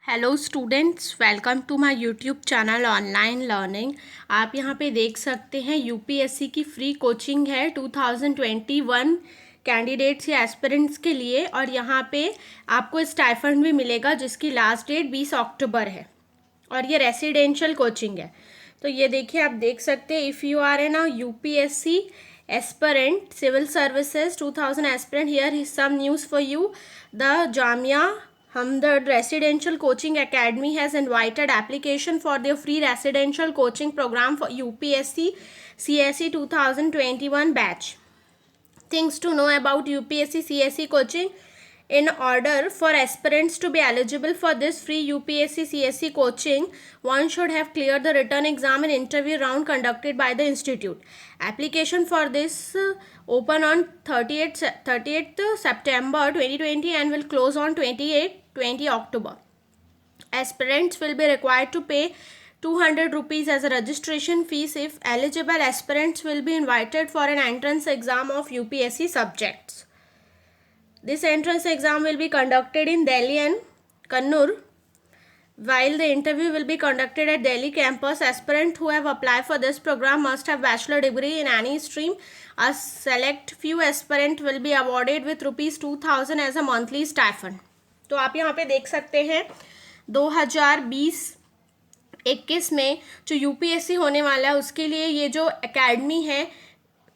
Hello students, welcome to my YouTube channel online learning. आप यहाँ पे देख सकते हैं यूपीएससी की फ्री कोचिंग है 2021 कैंडिडेट्स या एस्पिरेंट्स के लिए, और यहाँ पे आपको स्टाइफंड भी मिलेगा जिसकी लास्ट डेट 20 अक्टूबर है, और ये रेसिडेंशियल कोचिंग है। तो ये देखिए, आप देख सकते हैं, if you are an a UPSC aspirant civil services 2000 aspirant, here is some news for you. The Jamia Hamdard Residential Coaching Academy has invited application for their free residential coaching program for UPSC CSE 2021 batch. Things to know about UPSC CSE coaching. In order for aspirants to be eligible for this free UPSC CSE coaching, one should have cleared the written exam and interview round conducted by the institute. Application for this open on 30th September 2020 and will close on 20 October. Aspirants will be required to pay 200 rupees as a registration fees. If eligible, aspirants will be invited for an entrance exam of UPSC subjects. This entrance exam will be conducted in Delhi and Kannur, while the interview will be conducted at Delhi campus. Aspirants who have applied for this program must have bachelor degree in any stream. A select few aspirants will be awarded with rupees 2000 as a monthly stipend. तो आप यहाँ पे देख सकते हैं 2020-21 में जो UPSC होने वाला है उसके लिए ये जो एकेडमी है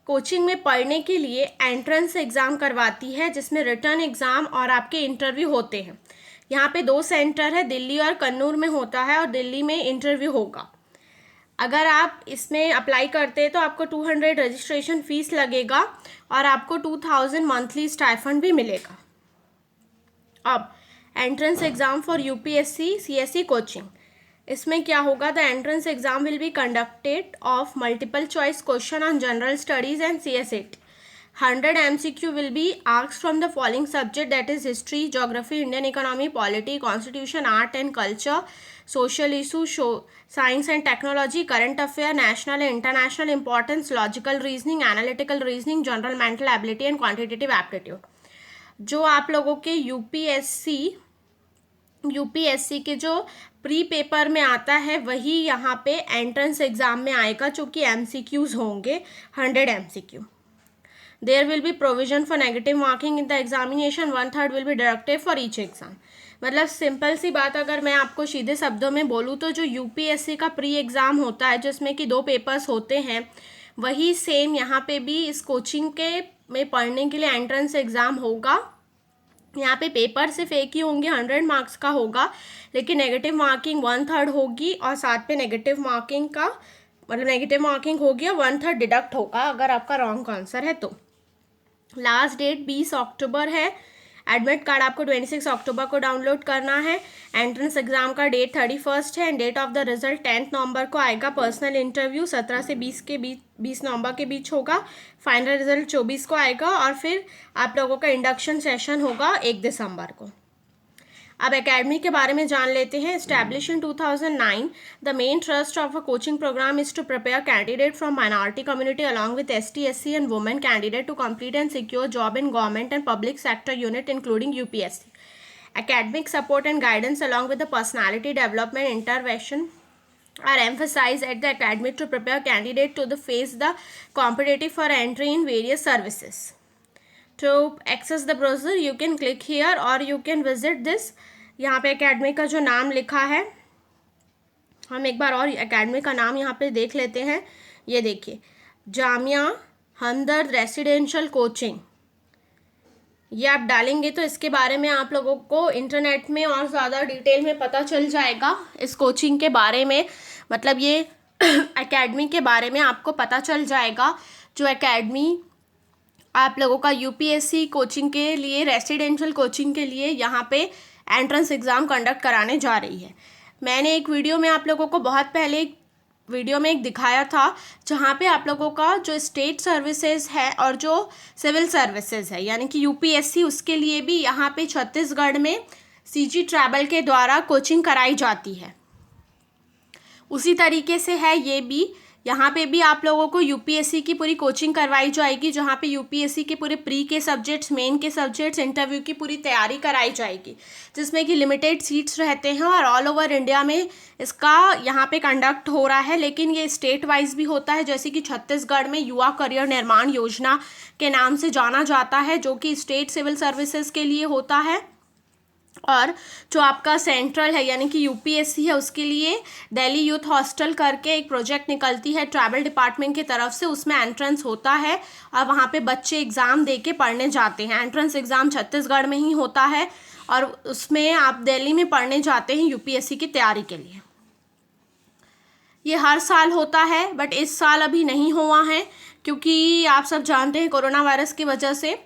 कोचिंग में पढ़ने के लिए एंट्रेंस एग्ज़ाम करवाती है, जिसमें रिटर्न एग्ज़ाम और आपके इंटरव्यू होते हैं। यहाँ पे 2 सेंटर है, दिल्ली और कन्नूर में होता है, और दिल्ली में इंटरव्यू होगा। अगर आप इसमें अप्लाई करते हैं तो आपको 200 रजिस्ट्रेशन फ़ीस लगेगा और आपको 2000 मंथली स्टाइफंड भी मिलेगा। अब entrance exam for UPSC CSE coaching, इसमें क्या होगा? The entrance exam will be conducted of multiple choice question on general studies and CSAT. 100 MCQ will be asked from the following subject, that is history, geography, Indian economy, polity, constitution, art and culture, social issue, science and technology, current affair, national and international importance, logical reasoning, analytical reasoning, general mental ability and quantitative aptitude. जो आप लोगों के UPSC के जो pre paper में आता है वही यहाँ पे एंट्रेंस एग्जाम में आएगा, जो कि MCQs होंगे 100 MCQ. There will be provision for negative marking in the examination, 1/3 will be deducted for each exam. मतलब सिंपल सी बात अगर मैं आपको सीधे शब्दों में बोलूँ तो जो यूपीएससी का प्री एग्ज़ाम होता है जिसमें कि 2 पेपर्स होते हैं, वही सेम यहाँ पे भी इस कोचिंग के में पढ़ने के लिए एंट्रेंस एग्ज़ाम होगा. यहाँ पे पेपर सिर्फ एक ही होंगे, 100 मार्क्स का होगा, लेकिन नेगेटिव मार्किंग 1/3 होगी, और साथ पे नेगेटिव मार्किंग होगी और 1/3 डिडक्ट होगा अगर आपका रॉन्ग आंसर है तो. लास्ट डेट 20 अक्टूबर है. एडमिट कार्ड आपको 26 अक्टूबर को डाउनलोड करना है. एंट्रेंस एग्जाम का डेट 31 है and date of the result 10 November को आएगा. पर्सनल इंटरव्यू 17 से 20 नवंबर के बीच होगा. फाइनल रिजल्ट 24 को आएगा, और फिर आप लोगों का इंडक्शन सेशन होगा 1 दिसंबर को. अब एकेडमी के बारे में जान लेते हैं. Establish in 2009, the main thrust of a coaching program is to prepare candidate from minority community along with ST SC and women candidate to complete and secure job in government and public sector unit including UPSC. Academic support and guidance along with the personality development intervention are emphasized at the academy to prepare candidate to face the competitive for entry in various services. To access the brochure you can click here or you can visit this. यहाँ पे academy का जो नाम लिखा है, हम एक बार और एकेडमी का नाम यहाँ पे देख लेते हैं. ये देखिए, जामिया हमदर्द रेसिडेंशियल कोचिंग. ये आप डालेंगे तो इसके बारे में आप लोगों को इंटरनेट में और ज़्यादा डिटेल में पता चल जाएगा इस कोचिंग के बारे में. मतलब ये एकेडमी के बारे में आपको पता चल जाएगा. जो एकेडमी आप लोगों का यूपीएससी कोचिंग के लिए, रेसिडेंशियल कोचिंग के लिए यहाँ पे एंट्रेंस एग्ज़ाम कंडक्ट कराने जा रही है. मैंने एक वीडियो में आप लोगों को बहुत पहले एक दिखाया था, जहाँ पे आप लोगों का जो स्टेट सर्विसेज है और जो सिविल सर्विसेज है यानी कि यूपीएससी, उसके लिए भी यहाँ पे छत्तीसगढ़ में CG ट्रैवल के द्वारा कोचिंग कराई जाती है. उसी तरीके से है ये भी यहाँ पे भी आप लोगों को यूपीएससी की पूरी कोचिंग करवाई जाएगी, जहाँ पे यूपीएससी के पूरे प्री के सब्जेक्ट्स, मेन के सब्जेक्ट्स, इंटरव्यू की पूरी तैयारी कराई जाएगी, जिसमें कि लिमिटेड सीट्स रहते हैं और ऑल ओवर इंडिया में इसका यहाँ पे कंडक्ट हो रहा है। लेकिन ये स्टेट वाइज भी होता है, जैसे कि छत्तीसगढ़ में युवा करियर निर्माण योजना के नाम से जाना जाता है, जो कि स्टेट सिविल सर्विसेज के लिए होता है। और जो आपका सेंट्रल है यानी कि यूपीएससी है, उसके लिए दिल्ली यूथ हॉस्टल करके एक प्रोजेक्ट निकलती है ट्रैवल डिपार्टमेंट की तरफ से, उसमें एंट्रेंस होता है और वहाँ पे बच्चे एग्ज़ाम दे के पढ़ने जाते हैं। एंट्रेंस एग्ज़ाम छत्तीसगढ़ में ही होता है और उसमें आप दिल्ली में पढ़ने जाते हैं यूपीएससी की तैयारी के लिए। ये हर साल होता है, बट इस साल अभी नहीं हुआ है क्योंकि आप सब जानते हैं कोरोना वायरस की वजह से,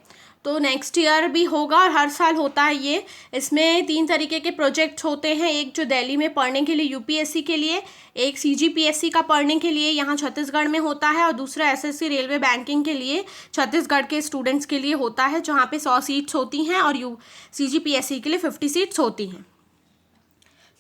तो नेक्स्ट ईयर भी होगा और हर साल होता है ये। इसमें 3 तरीके के प्रोजेक्ट्स होते हैं, एक जो दिल्ली में पढ़ने के लिए यूपीएससी के लिए, एक सीजीपीएससी का पढ़ने के लिए यहाँ छत्तीसगढ़ में होता है, और दूसरा एसएससी रेलवे बैंकिंग के लिए छत्तीसगढ़ के स्टूडेंट्स के लिए होता है, जहाँ पे 100 सीट्स होती हैं और सीजीपीएससी के लिए 50 सीट्स होती हैं।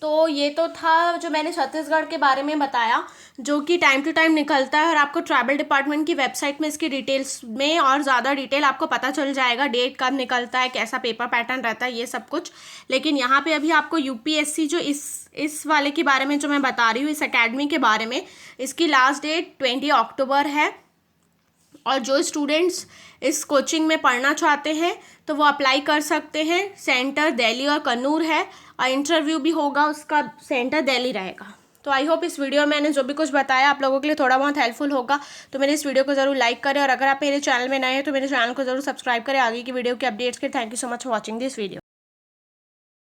तो ये तो था जो मैंने छत्तीसगढ़ के बारे में बताया, जो कि टाइम टू टाइम निकलता है और आपको ट्रैवल डिपार्टमेंट की वेबसाइट में इसकी डिटेल्स में और ज़्यादा डिटेल आपको पता चल जाएगा, डेट कब निकलता है, कैसा पेपर पैटर्न रहता है, ये सब कुछ। लेकिन यहाँ पे अभी आपको यूपीएससी जो इस वाले के बारे में जो मैं बता रही हूँ, इस एकेडमी के बारे में, इसकी लास्ट डेट 20 अक्टूबर है। और जो स्टूडेंट्स इस कोचिंग में पढ़ना चाहते हैं तो वो अप्लाई कर सकते हैं। सेंटर दिल्ली और कन्नूर है और इंटरव्यू भी होगा, उसका सेंटर दिल्ली रहेगा। तो आई होप इस वीडियो में मैंने जो भी कुछ बताया आप लोगों के लिए थोड़ा बहुत हेल्पफुल होगा। तो मेरे इस वीडियो को ज़रूर लाइक करें और अगर आप मेरे चैनल में नए हैं तो मेरे चैनल को ज़रूर सब्सक्राइब करें आगे की वीडियो के अपडेट्स के। Thank you so much for watching this video.